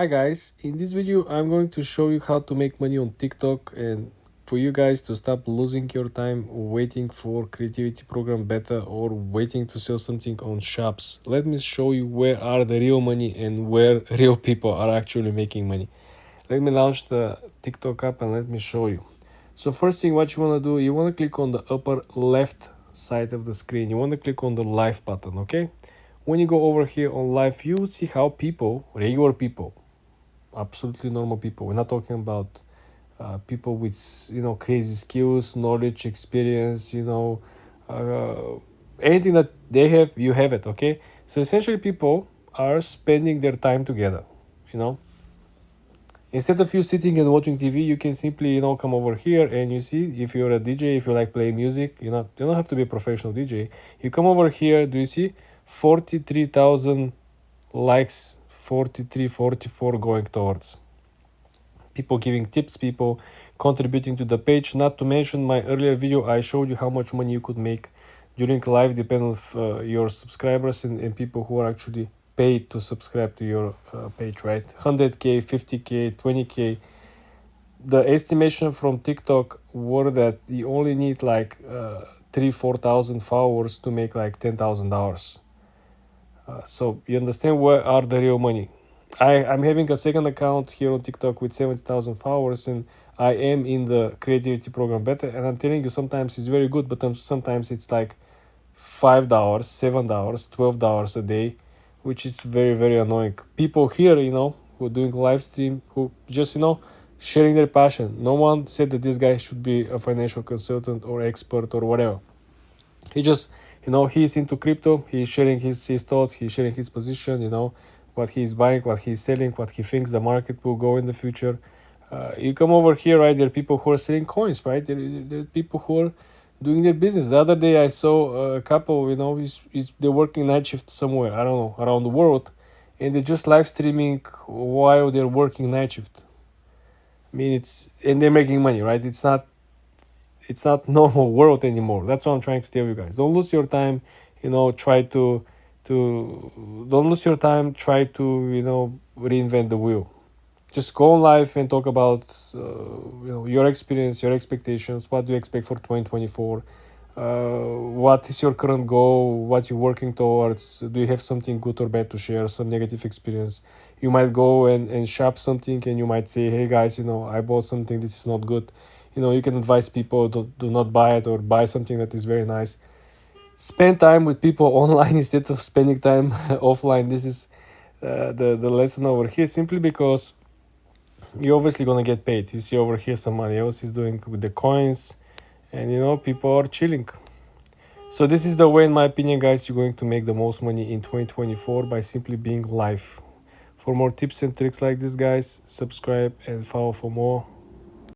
Hi guys, in this video I'm going to show you how to make money on TikTok and for you guys to stop losing your time waiting for creativity program beta or waiting to sell something on shops. Let me show you where are the real money and where real people are actually making money. Let me launch the TikTok app and let me show you. So first thing what you want to do, you want to click on the upper left side of the screen. You want to click on the live button, okay? When you go over here on live, you will see how people, regular people, absolutely normal people. We're not talking about people with crazy skills, knowledge, experience. Anything that they have, you have it. Okay, so essentially, people are spending their time together. You know, instead of you sitting and watching TV, you can simply come over here and you see if you're a DJ, if you like playing music, you don't have to be a professional DJ. You come over here. Do you see 43,000 likes? 43, 44 going towards people giving tips, people contributing to the page. Not to mention my earlier video, I showed you how much money you could make during live, depending on your subscribers and people who are actually paid to subscribe to your page, right? 100k, 50k, 20k. The estimation from TikTok were that you only need like 3-4,000 followers to make like $10,000. So you understand where are the real money. I'm having a second account here on TikTok with 70,000 followers, and I am in the creativity program beta. And I'm telling you, sometimes it's very good, but sometimes it's like $5, $7, $12 a day, which is very, very annoying. People here, who are doing live stream, who just, sharing their passion. No one said that this guy should be a financial consultant or expert or whatever. He just, he's into crypto. He's sharing his thoughts. He's sharing his position, what he's buying, what he's selling, what he thinks the market will go in the future. You come over here, right? There are people who are selling coins, right? There are people who are doing their business. The other day I saw a couple, they're working night shift somewhere, I don't know, around the world, and they're just live streaming while they're working night shift. I mean, and they're making money, right? It's not normal world anymore. That's what I'm trying to tell you guys. Don't lose your time. Try to don't lose your time. Try to reinvent the wheel. Just go on live and talk about your experience, your expectations. What do you expect for 2024? What is your current goal? What you're working towards? Do you have something good or bad to share? Some negative experience? You might go and shop something, and you might say, "Hey guys, I bought something. This is not good." You can advise people to do not buy it or buy something that is very nice. Spend time with people online instead of spending time offline. This is the lesson over here. Simply because you're obviously gonna get paid. You see over here somebody else is doing with the coins, and people are chilling. So this is the way, in my opinion, guys, you're going to make the most money in 2024 by simply being live. For more tips and tricks like this, guys, subscribe and follow for more.